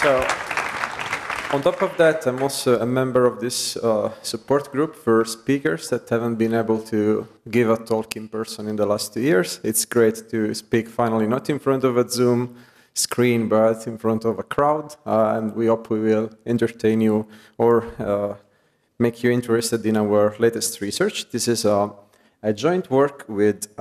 So, on top of that, I'm also a member of this support group for speakers that haven't been able to give a talk in person in the last 2 years. It's great to speak finally not in front of a Zoom screen, but in front of a crowd, and we hope we will entertain you or make you interested in our latest research. This is a joint work with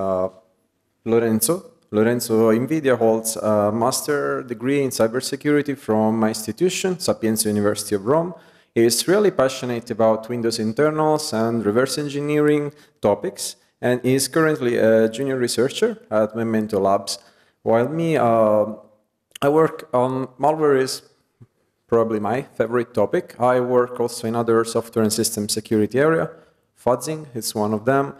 Lorenzo. Lorenzo Invidia holds a master degree in cybersecurity from my institution, Sapienza University of Rome. He is really passionate about Windows internals and reverse engineering topics, and he is currently a junior researcher at Memento Labs. While me, I work on malware is probably my favorite topic. I work also in other software and system security area. Fuzzing is one of them.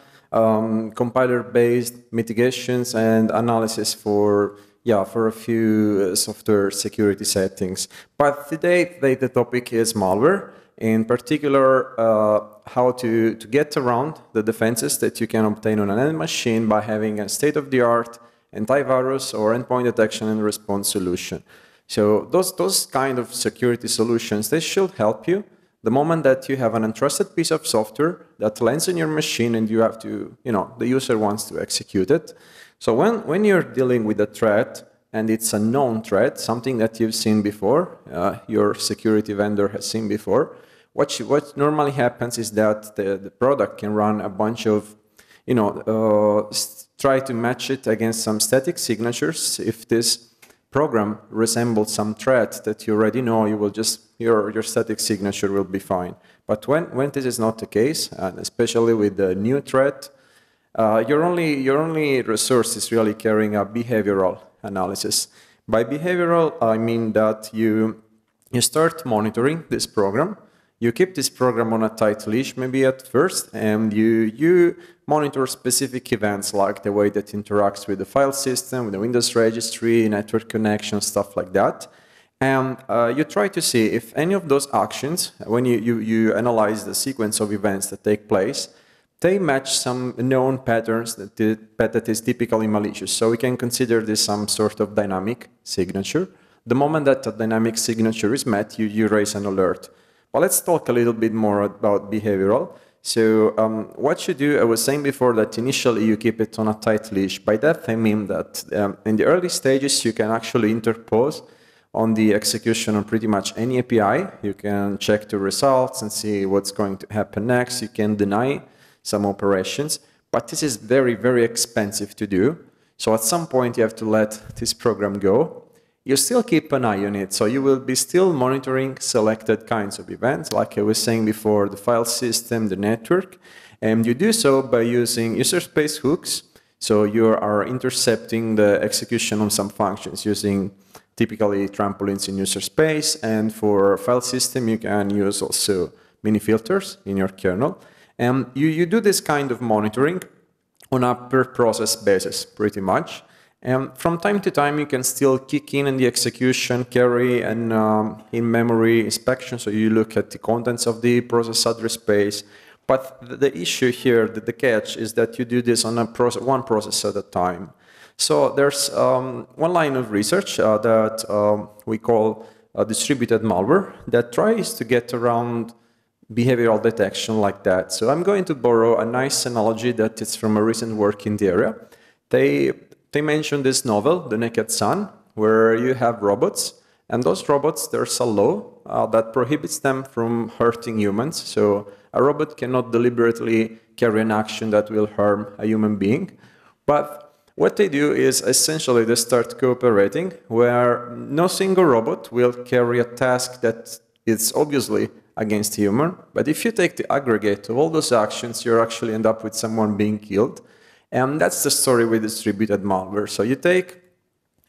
Compiler-based mitigations and analysis for a few software security settings. But today the topic is malware, in particular how to get around the defenses that you can obtain on an end machine by having a state-of-the-art antivirus or endpoint detection and response solution. So those kind of security solutions, they should help you the moment that you have an untrusted piece of software that lands on your machine and you have to, the user wants to execute it. So when you're dealing with a threat and it's a known threat, something that you've seen before, your security vendor has seen before, what normally happens is that the product can run a bunch of, try to match it against some static signatures. If this program resembles some threat that you already know, you will just your static signature will be fine. But when this is not the case, and especially with the new threat, your only resource is really carrying a behavioral analysis. By behavioral, I mean that you start monitoring this program. You keep this program on a tight leash maybe at first, and you monitor specific events like the way that interacts with the file system, with the Windows registry, network connection, stuff like that. And you try to see if any of those actions, when you analyze the sequence of events that take place, they match some known patterns that is typically malicious. So we can consider this some sort of dynamic signature. The moment that a dynamic signature is met, you raise an alert. Well, let's talk a little bit more about behavioral. So what you do, I was saying before that initially you keep it on a tight leash. By that I mean that in the early stages you can actually interpose on the execution on pretty much any API. You can check the results and see what's going to happen next. You can deny some operations, but this is very, very expensive to do. So at some point you have to let this program go. You still keep an eye on it, so you will be still monitoring selected kinds of events, like I was saying before, the file system, the network, and you do so by using user space hooks. So you are intercepting the execution of some functions using typically trampolines in user space, and for file system you can use also mini filters in your kernel. And you do this kind of monitoring on a per process basis pretty much. And from time to time you can still kick in the execution, carry an in-memory inspection, so you look at the contents of the process address space. But the issue here, the catch, is that you do this on one process at a time. So there's one line of research that we call distributed malware that tries to get around behavioral detection like that. So I'm going to borrow a nice analogy that is from a recent work in the area. They mentioned this novel, The Naked Sun, where you have robots, and those robots, there's a law that prohibits them from hurting humans. So a robot cannot deliberately carry an action that will harm a human being. But what they do is essentially they start cooperating, where no single robot will carry a task that is obviously against human. But if you take the aggregate of all those actions, you actually end up with someone being killed. And that's the story with distributed malware. So you take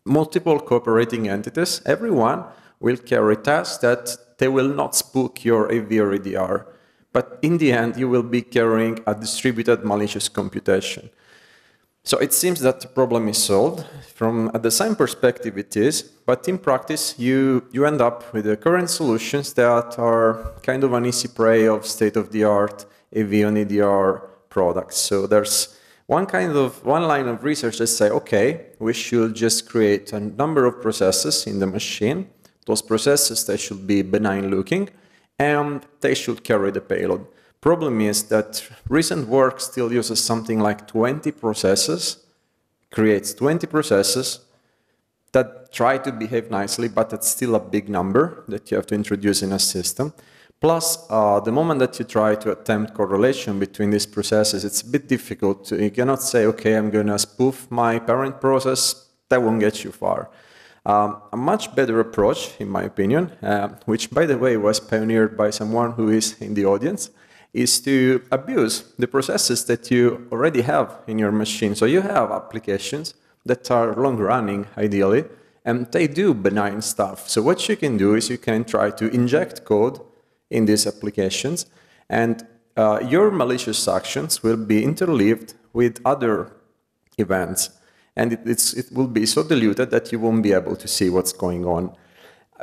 multiple cooperating entities, everyone will carry tasks that they will not spook your AV or EDR. But in the end, you will be carrying a distributed malicious computation. So it seems that the problem is solved. From a design perspective it is, but in practice you end up with the current solutions that are kind of an easy prey of state-of-the-art AV and EDR products. So there's one line of research that say, okay, we should just create a number of processes in the machine Those processes, they should be benign looking, and they should carry the payload. Problem is that recent work still uses something like 20 processes, creates 20 processes that try to behave nicely, but it's still a big number that you have to introduce in a system. Plus, the moment that you try to attempt correlation between these processes, it's a bit difficult. You cannot say, okay, I'm going to spoof my parent process. That won't get you far. A much better approach, in my opinion, which, by the way, was pioneered by someone who is in the audience, is to abuse the processes that you already have in your machine. So you have applications that are long-running, ideally, and they do benign stuff. So what you can do is you can try to inject code in these applications, and your malicious actions will be interleaved with other events. And it will be so diluted that you won't be able to see what's going on.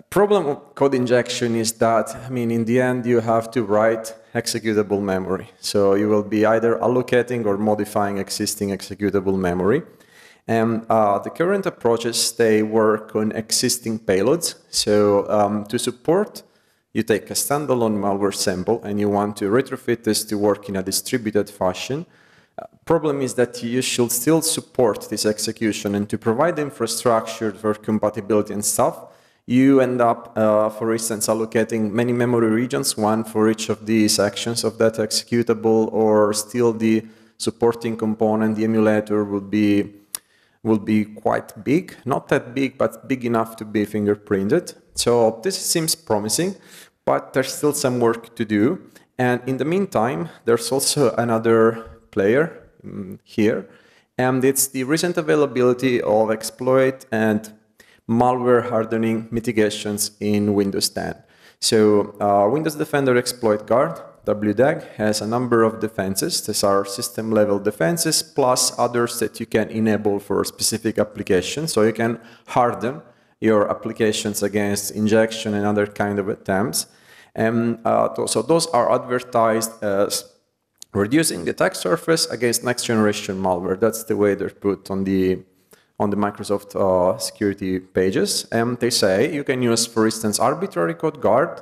Problem of code injection is that, I mean, in the end, you have to write executable memory. So you will be either allocating or modifying existing executable memory. And the current approaches, they work on existing payloads. So to support, you take a standalone malware sample and you want to retrofit this to work in a distributed fashion. Problem is that you should still support this execution, and to provide infrastructure for compatibility and stuff, you end up, for instance, allocating many memory regions, one for each of the sections of that executable, or still the supporting component, the emulator, will be quite big, not that big, but big enough to be fingerprinted. So this seems promising, but there's still some work to do. And in the meantime, there's also another player here, and it's the recent availability of exploit and malware hardening mitigations in Windows 10. So Windows Defender Exploit Guard, WDEG, has a number of defenses. These are system-level defenses, plus others that you can enable for specific applications. So you can harden your applications against injection and other kind of attempts. And so those are advertised as reducing the attack surface against next-generation malware. That's the way they're put on the Microsoft security pages. And they say you can use, for instance, arbitrary code guard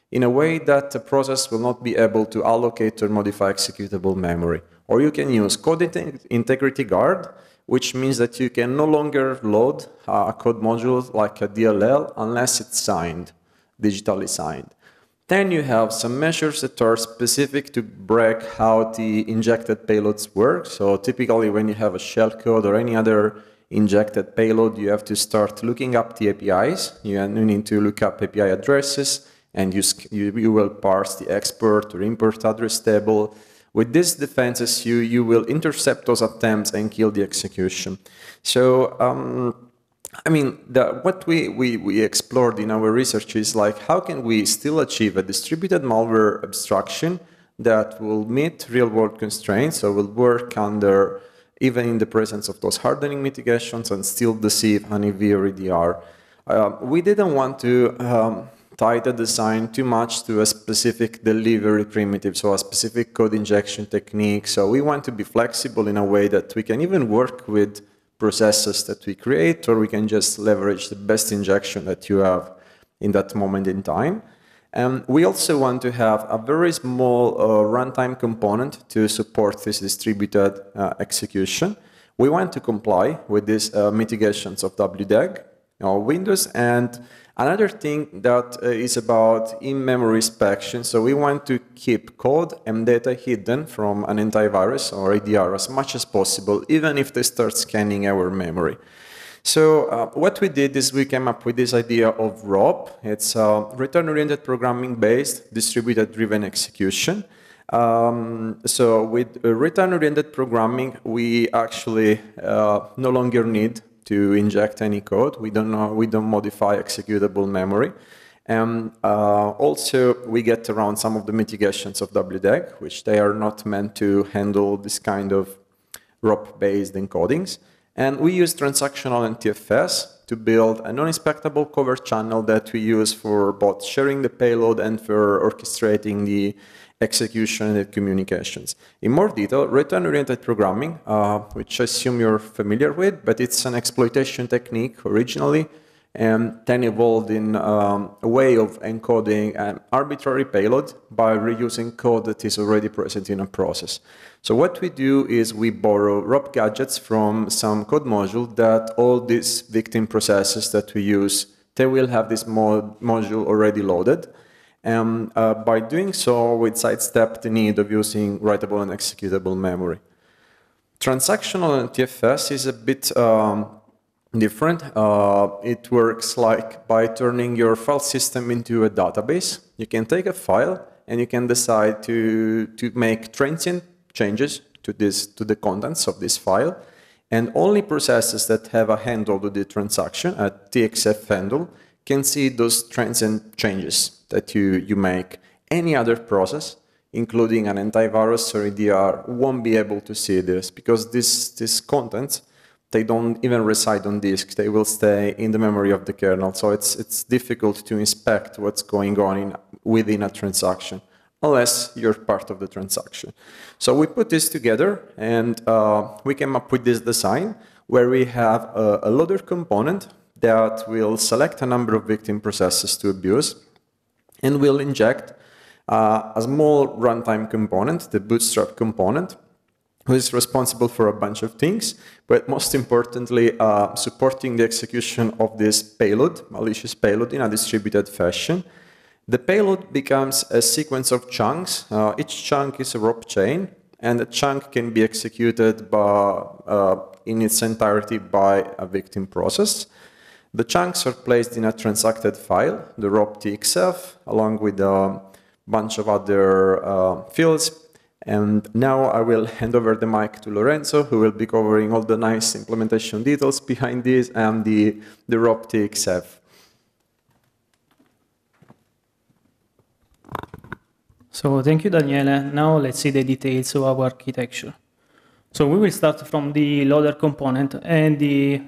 in a way that the process will not be able to allocate or modify executable memory. Or you can use code integrity guard, which means that you can no longer load a code module like a DLL unless it's signed, digitally signed. Then you have some measures that are specific to break how the injected payloads work. So typically when you have a shellcode or any other injected payload, you have to start looking up the APIs. You need to look up API addresses, and you will parse the export or import address table. With these defenses, you will intercept those attempts and kill the execution. So I mean, what we explored in our research is like, how can we still achieve a distributed malware abstraction that will meet real-world constraints, so will work under, even in the presence of those hardening mitigations, and still deceive an AV or EDR. We didn't want to tie the design too much to a specific delivery primitive, so a specific code injection technique. So we want to be flexible in a way that we can even work with processes that we create, or we can just leverage the best injection that you have in that moment in time. We also want to have a very small runtime component to support this distributed execution. We want to comply with these mitigations of WDEG or Windows. And another thing that is about in-memory inspection. So we want to keep code and data hidden from an antivirus or EDR as much as possible, even if they start scanning our memory. So what we did is we came up with this idea of ROP. It's return-oriented programming-based distributed-driven execution. So with return-oriented programming, we actually no longer need to inject any code. We don't modify executable memory. And also, we get around some of the mitigations of WDEG, which they are not meant to handle this kind of ROP-based encodings. And we use transactional NTFS to build a non-inspectable covert channel that we use for both sharing the payload and for orchestrating the execution and the communications. In more detail, return-oriented programming, which I assume you're familiar with, but it's an exploitation technique originally and then evolved in a way of encoding an arbitrary payload by reusing code that is already present in a process. So what we do is we borrow ROP gadgets from some code module that all these victim processes that we use, they will have this module already loaded. And by doing so, we sidestep the need of using writable and executable memory. Transactional NTFS is a bit different. It works like by turning your file system into a database. You can take a file and you can decide to make transient changes to the contents of this file, and only processes that have a handle to the transaction, a TXF handle, can see those transient changes that you make. Any other process, including an antivirus or EDR, won't be able to see this because these contents, they don't even reside on disk. They will stay in the memory of the kernel. So it's difficult to inspect what's going on within a transaction, unless you're part of the transaction. So we put this together, and we came up with this design where we have a loader component that will select a number of victim processes to abuse, and will inject a small runtime component, the bootstrap component, who is responsible for a bunch of things, but most importantly, supporting the execution of this payload, malicious payload, in a distributed fashion. The payload becomes a sequence of chunks. Each chunk is a ROP chain, and a chunk can be executed in its entirety by a victim process. The chunks are placed in a transacted file, the ROP TXF, along with a bunch of other fields. And now I will hand over the mic to Lorenzo, who will be covering all the nice implementation details behind this and the ROP TXF. So thank you, Daniele. Now let's see the details of our architecture. So we will start from the loader component, and the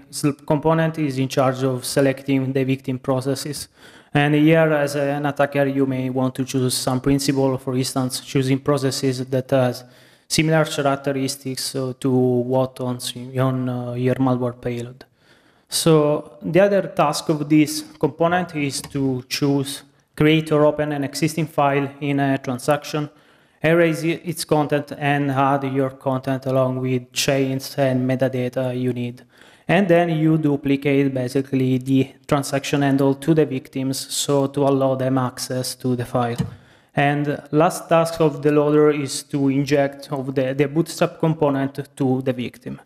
component is in charge of selecting the victim processes. And here, as an attacker, you may want to choose some principle, for instance, choosing processes that has similar characteristics to what on your malware payload. So the other task of this component is to create or open an existing file in a transaction, erase its content, and add your content along with chains and metadata you need. And then you duplicate basically the transaction handle to the victims, so to allow them access to the file. And last task of the loader is to inject the bootstrap component to the victim.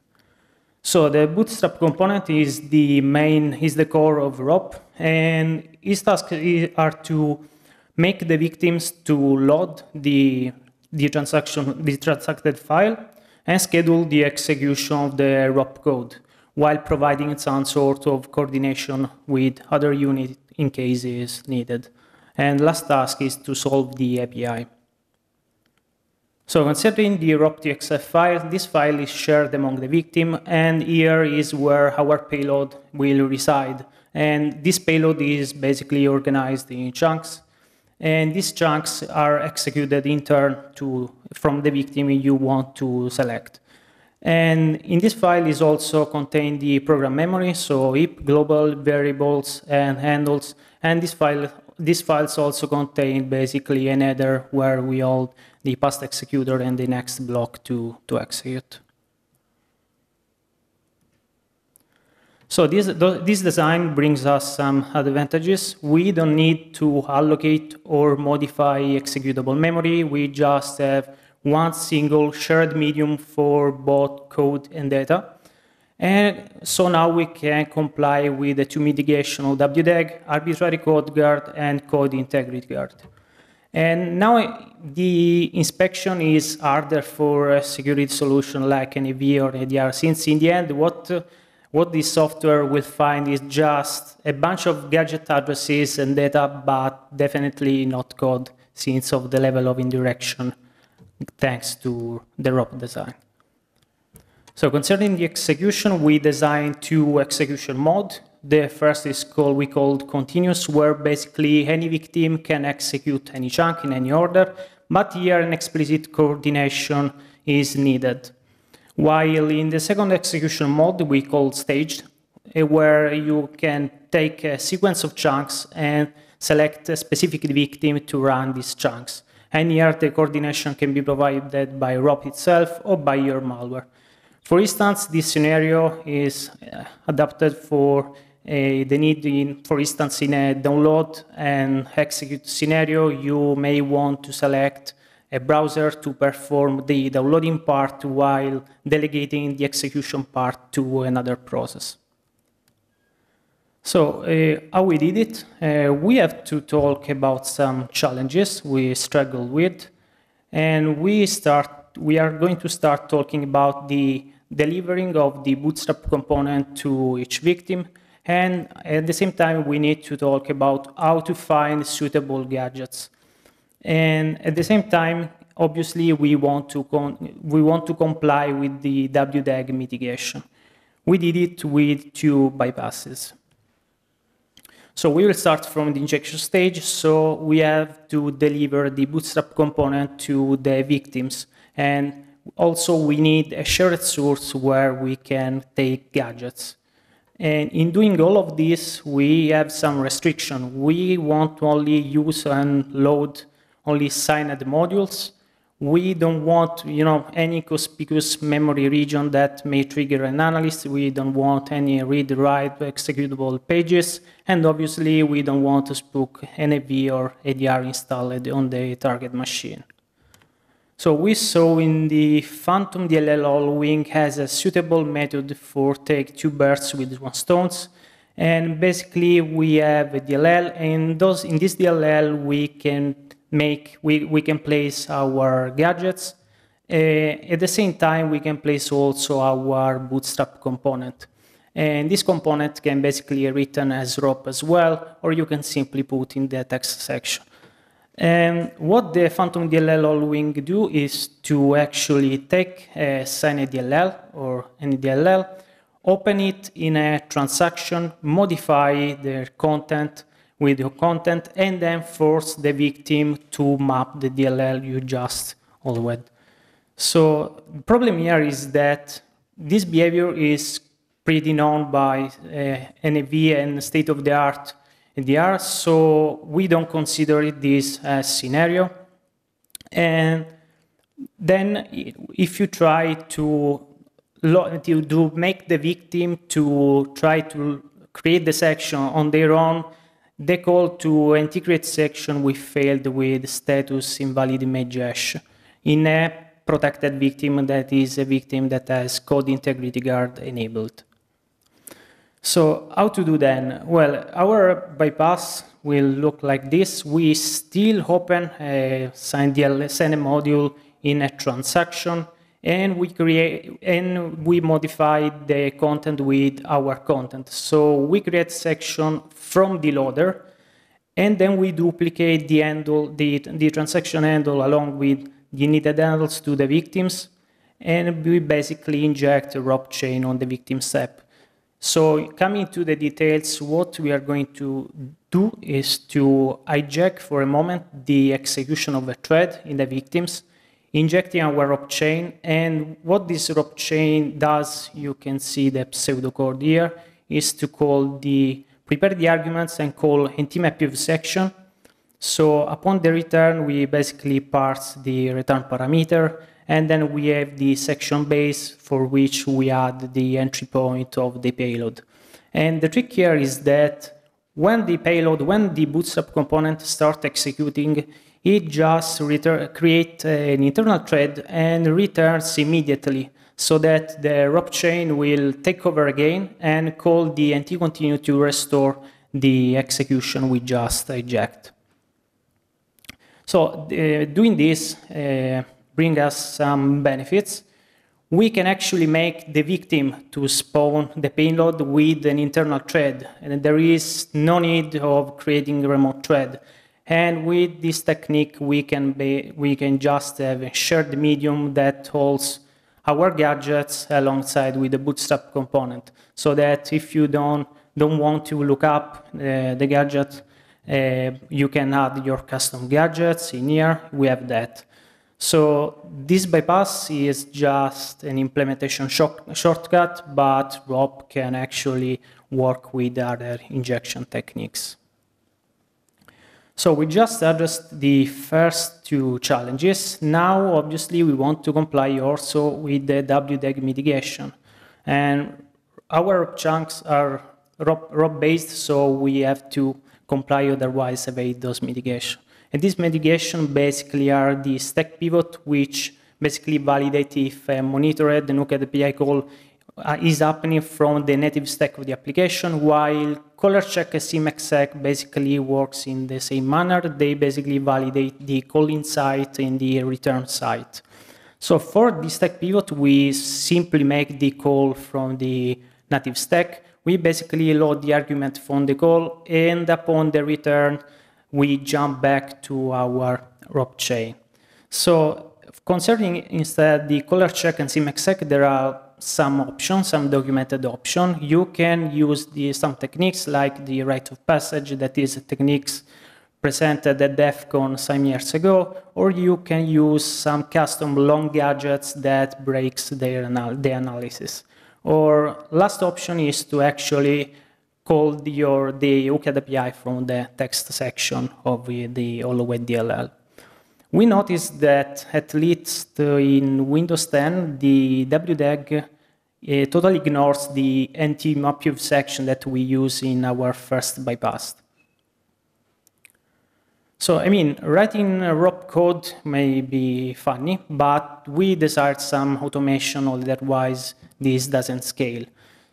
So the bootstrap component is the core of ROP, and its tasks are to make the victims to load the transacted file and schedule the execution of the ROP code, while providing some sort of coordination with other units in cases needed. And last task is to solve the API. So considering the ROP TXF file, this file is shared among the victim, and here is where our payload will reside. And this payload is basically organized in chunks, and these chunks are executed in turn from the victim you want to select. And in this file is also contained the program memory, so heap, global, variables, and handles. And these files also contain basically an header where we hold the past executor and the next block to execute. So this design brings us some advantages. We don't need to allocate or modify executable memory. We just have one single shared medium for both code and data. And so now we can comply with the two mitigation of WDAG, arbitrary code guard, and code integrity guard. And now the inspection is harder for a security solution like an AV or EDR, since in the end what this software will find is just a bunch of gadget addresses and data, but definitely not code, since of the level of indirection, thanks to the ROP design. So concerning the execution, we designed two execution modes. The first is we called continuous, where basically any victim can execute any chunk in any order, but here an explicit coordination is needed. While in the second execution mode, we called staged, where you can take a sequence of chunks and select a specific victim to run these chunks. And here the coordination can be provided by ROP itself or by your malware. For instance, this scenario is adapted for the need, for instance, in a download and execute scenario, you may want to select a browser to perform the downloading part while delegating the execution part to another process. So how we did it? We have to talk about some challenges we struggled with, and we are going to start talking about the delivering of the bootstrap component to each victim, and at the same time we need to talk about how to find suitable gadgets. And at the same time, obviously, we want to comply with the WDAG mitigation. We did it with 2 bypasses. So we will start from the injection stage. So we have to deliver the bootstrap component to the victims. And also we need a shared source where we can take gadgets. And in doing all of this, we have some restriction. We want to only use and load only signed modules. We don't want, any conspicuous memory region that may trigger an analyst. We don't want any read-write executable pages. And obviously, we don't want to spook AV or EDR installed on the target machine. So we saw in the Phantom DLL All-Wing has a suitable method for take 2 birds with 1 stone. And basically, we have a DLL, and in this DLL, we can place our gadgets. At the same time, we can place also our bootstrap component. And this component can basically be written as ROP as well, or you can simply put in the text section. And what the Phantom DLL All-Wing do is to actually take a signed DLL or any DLL, open it in a transaction, modify the content with your content, and then force the victim to map the DLL you just allowed. So the problem here is that this behavior is pretty known by NAV and state-of-the-art EDR, so we don't consider this as scenario. And then if you try to make the victim to try to create the section on their own, the call to integrate section we failed with status invalid image hash in a protected victim that is a victim that has code integrity guard enabled. So how to do then? Well, our bypass will look like this. We still open a signed module in a transaction, and we modify the content with our content. So we create section from the loader, and then we duplicate the handle, the transaction handle along with the needed handles to the victims, and we basically inject a ROP chain on the victim step. So coming to the details, what we are going to do is to hijack for a moment the execution of a thread in the victims, injecting our ROP chain. And what this ROP chain does, you can see the pseudocode here, is to prepare the arguments and call NTMap section. So upon the return, we basically parse the return parameter, and then we have the section base for which we add the entry point of the payload. And the trick here is that when the bootstrap component starts executing, it just creates an internal thread and returns immediately, so that the ROP chain will take over again and call the ntcontinue to restore the execution we just hijacked. So doing this brings us some benefits. We can actually make the victim to spawn the payload with an internal thread, and there is no need of creating a remote thread. And with this technique, we can just have a shared medium that holds our gadgets alongside with the bootstrap component, so that if you don't want to look up the gadget, you can add your custom gadgets in here. We have that. So this bypass is just an implementation shortcut, but ROP can actually work with other injection techniques. So we just addressed the first two challenges. Now, obviously, we want to comply also with the WDEG mitigation. And our chunks are ROP-based, so we have to comply, otherwise evade those mitigation. And these mitigation basically are the stack pivot, which basically validate if a monitored NUCAD API call is happening from the native stack of the application, while color check and SIMEXEC basically works in the same manner. They basically validate the calling site and the return site. So for the stack pivot, we simply make the call from the native stack. We basically load the argument from the call, and upon the return, we jump back to our ROP chain. So concerning instead the color check and SIMEXEC, there are some options, some documented options. You can use some techniques like the rite of passage, that is techniques presented at DEF CON some years ago, or you can use some custom long gadgets that breaks the analysis. Or last option is to actually call the UCAD API from the text section of the Holloway DLL. We noticed that at least in Windows 10, the WDEG totally ignores the NT-MAPUV section that we use in our first bypass. So, I mean, writing ROP code may be funny, but we desired some automation, otherwise this doesn't scale.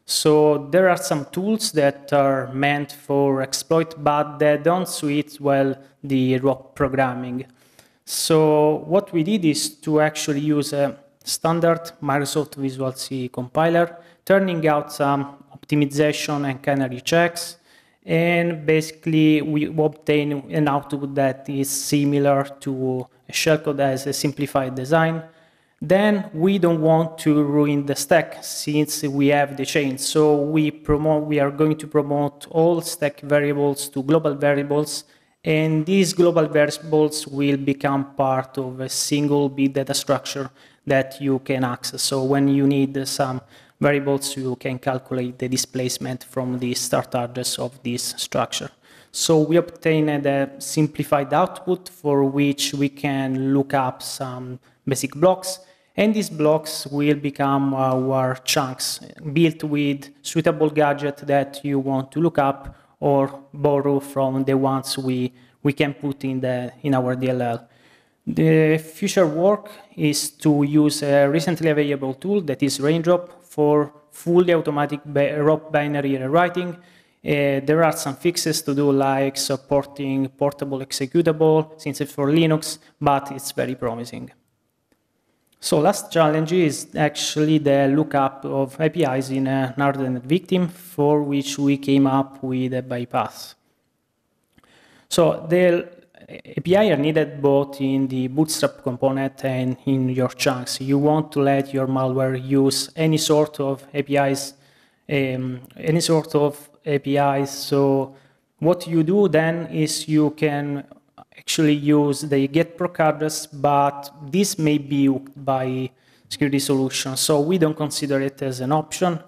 So there are some tools that are meant for exploit, but they don't suit well the ROP programming. So what we did is to actually use a standard Microsoft Visual C compiler, turning out some optimization and canary checks, and basically we obtain an output that is similar to a shellcode as a simplified design. Then we don't want to ruin the stack since we have the chain. So we are going to promote all stack variables to global variables, and these global variables will become part of a single big data structure that you can access. So when you need some variables, you can calculate the displacement from the start address of this structure. So we obtained a simplified output for which we can look up some basic blocks, and these blocks will become our chunks built with suitable gadget that you want to look up or borrow from the ones we can put in our DLL. The future work is to use a recently available tool that is Raindrop for fully automatic ROP binary rewriting. There are some fixes to do, like supporting portable executable since it's for Linux, but it's very promising. So last challenge is actually the lookup of APIs in an hardened victim, for which we came up with a bypass. So the API are needed both in the bootstrap component and in your chunks. You want to let your malware use any sort of APIs, So what you do then is you can actually use the get proc address, but this may be hooked by security solutions, so we don't consider it as an option.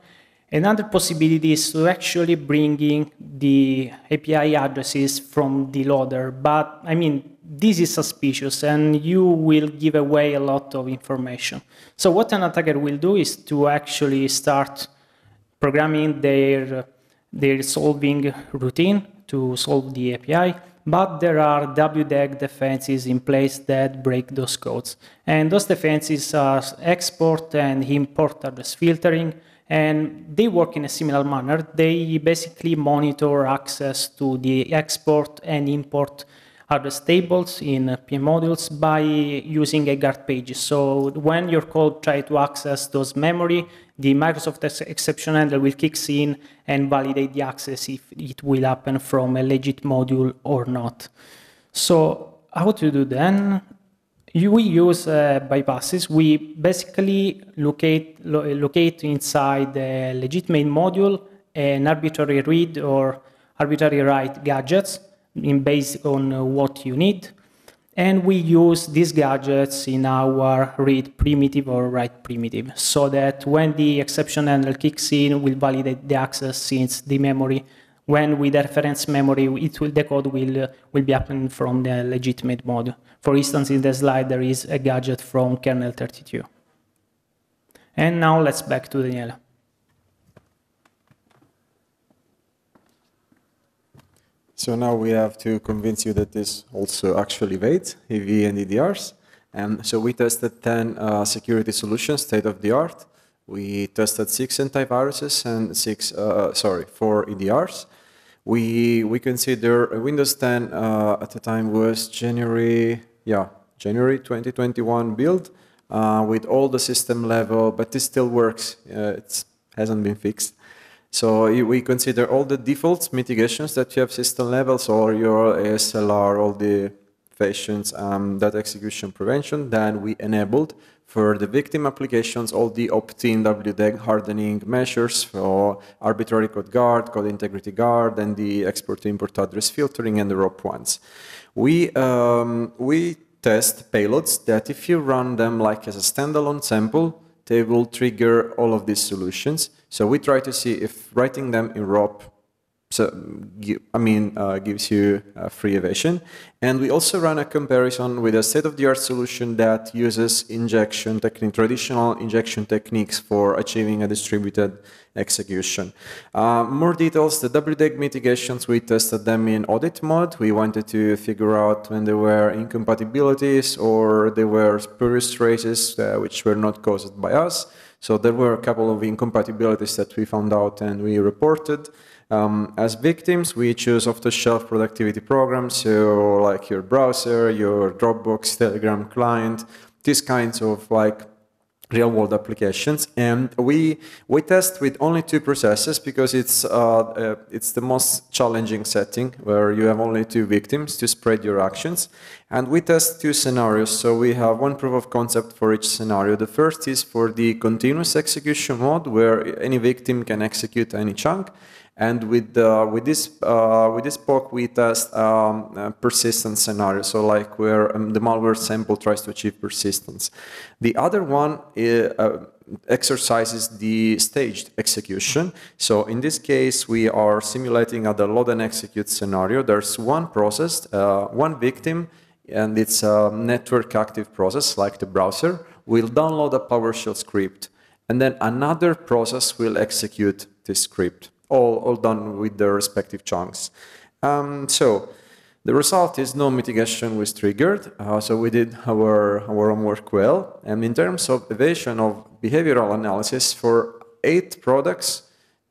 Another possibility is to actually bring in the API addresses from the loader, but I mean, this is suspicious and you will give away a lot of information. So what an attacker will do is to actually start programming their solving routine to solve the API, but there are WDEG defenses in place that break those codes. And those defenses are export and import address filtering, and they work in a similar manner. They basically monitor access to the export and import address tables in PM modules by using a guard pages. So when your code tries to access those memory, the Microsoft exception handler will kick in and validate the access if it will happen from a legit module or not. So how to do then? We use bypasses. We basically locate inside the legitimate module an arbitrary read or arbitrary write gadgets based on what you need. And we use these gadgets in our read primitive or write primitive, so that when the exception handler kicks in, we'll validate the access since the memory, when with the reference memory, the code will be happening from the legitimate mode. For instance, in the slide, there is a gadget from kernel 32. And now let's back to Daniela. So now we have to convince you that this also actually evades AV and EDRs. And so we tested 10 security solutions, state of the art. We tested 6 antiviruses and 4 EDRs. We consider Windows 10 at the time was January 2021 build with all the system level, but this still works. It hasn't been fixed. So we consider all the defaults, mitigations that you have system levels, or your ASLR, all the fashions, data execution prevention. Then we enabled for the victim applications all the opt-in WDEG hardening measures for arbitrary code guard, code integrity guard, and the export-to-import address filtering and the ROP ones. We test payloads that if you run them like as a standalone sample, they will trigger all of these solutions. So we try to see if writing them in ROP gives you free evasion. And we also run a comparison with a state-of-the-art solution that uses injection technique, traditional injection techniques for achieving a distributed execution. More details, the WDEG mitigations, we tested them in audit mode. We wanted to figure out when there were incompatibilities or there were spurious traces which were not caused by us. So there were a couple of incompatibilities that we found out and we reported. As victims, we choose off-the-shelf productivity programs, so like your browser, your Dropbox, Telegram client, these kinds of like real-world applications. And we test with only 2 processes because it's the most challenging setting where you have only 2 victims to spread your actions. And we test 2 scenarios, so we have 1 proof of concept for each scenario. The first is for the continuous execution mode, where any victim can execute any chunk. And with this POC, we test persistence scenario, so like where the malware sample tries to achieve persistence. The other one exercises the staged execution. So in this case, we are simulating a load and execute scenario. There's one process, one victim, and it's a network active process like the browser. Will download a PowerShell script, and then another process will execute this script. All done with the respective chunks. So the result is no mitigation was triggered. So we did our homework well. And in terms of evasion of behavioral analysis, for 8 products,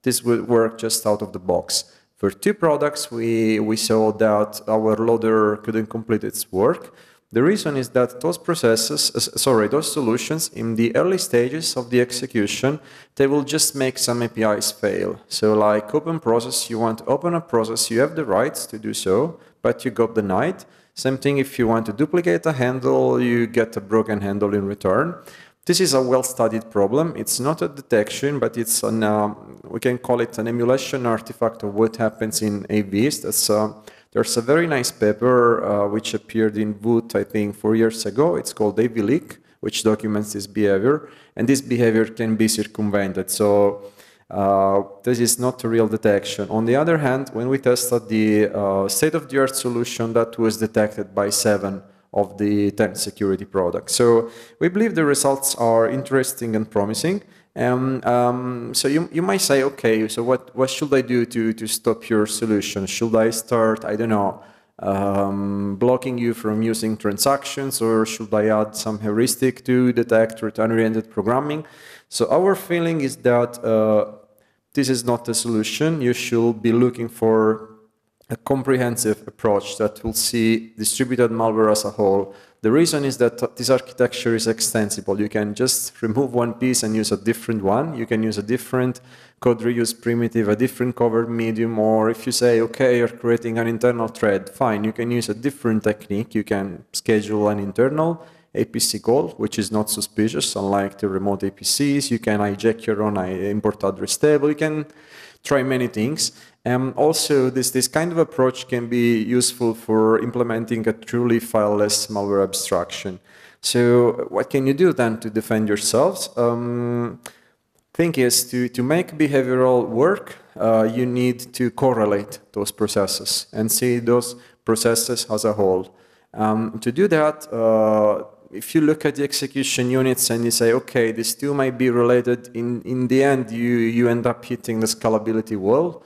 this would work just out of the box. For 2 products, we saw that our loader couldn't complete its work. The reason is that those those solutions in the early stages of the execution, they will just make some APIs fail. So like open process, you want to open a process, you have the rights to do so, but you got denied. Same thing if you want to duplicate a handle, you get a broken handle in return. This is a well-studied problem. It's not a detection, but it's we can call it an emulation artifact of what happens in AVs. There's a very nice paper which appeared in Voot, I think, 4 years ago. It's called AV leak, which documents this behavior. And this behavior can be circumvented. So this is not a real detection. On the other hand, when we tested the state-of-the-art solution, that was detected by 7 of the 10 security products. So we believe the results are interesting and promising. So you might say, okay, so what should I do to stop your solution? Should I start, I don't know, blocking you from using transactions, or should I add some heuristic to detect return-oriented programming? So our feeling is that this is not the solution. You should be looking for a comprehensive approach that will see distributed malware as a whole. The reason is that this architecture is extensible. You can just remove one piece and use a different one. You can use a different code reuse primitive, a different covert medium, or if you say, okay, you're creating an internal thread, fine, you can use a different technique. You can schedule an internal APC call, which is not suspicious, unlike the remote APCs. You can hijack your own import address table. You can try many things. Also, this kind of approach can be useful for implementing a truly fileless malware abstraction. So what can you do then to defend yourselves? Thing is, to make behavioral work, you need to correlate those processes and see those processes as a whole. To do that, if you look at the execution units and you say, okay, these two might be related, in the end, you end up hitting the scalability wall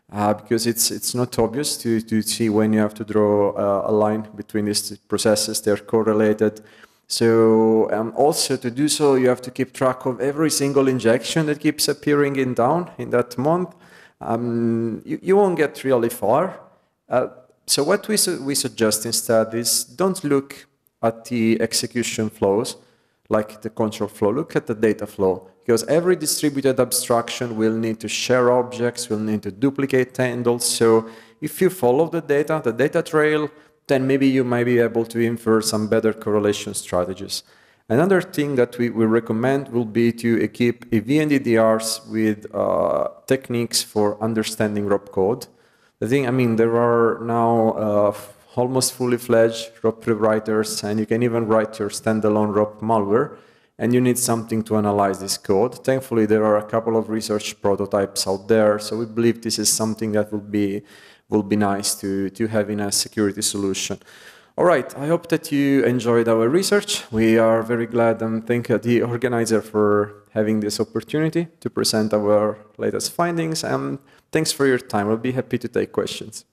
because it's not obvious to see when you have to draw a line between these processes. They're correlated. So also to do so, you have to keep track of every single injection that keeps appearing in down in that month. You won't get really far. So what we suggest instead is don't look at the execution flows, like the control flow. Look at the data flow, because every distributed abstraction will need to share objects, will need to duplicate handles. So if you follow the data trail, then maybe you might be able to infer some better correlation strategies. Another thing that we recommend will be to equip AV and EDRs with techniques for understanding ROP code. The thing, I mean, there are now almost fully fledged ROP rewriters, and you can even write your standalone ROP malware, and you need something to analyze this code. Thankfully, there are a couple of research prototypes out there, so we believe this is something that will be nice to have in a security solution. All right, I hope that you enjoyed our research. We are very glad and thank the organizer for having this opportunity to present our latest findings, and thanks for your time. I'll be happy to take questions.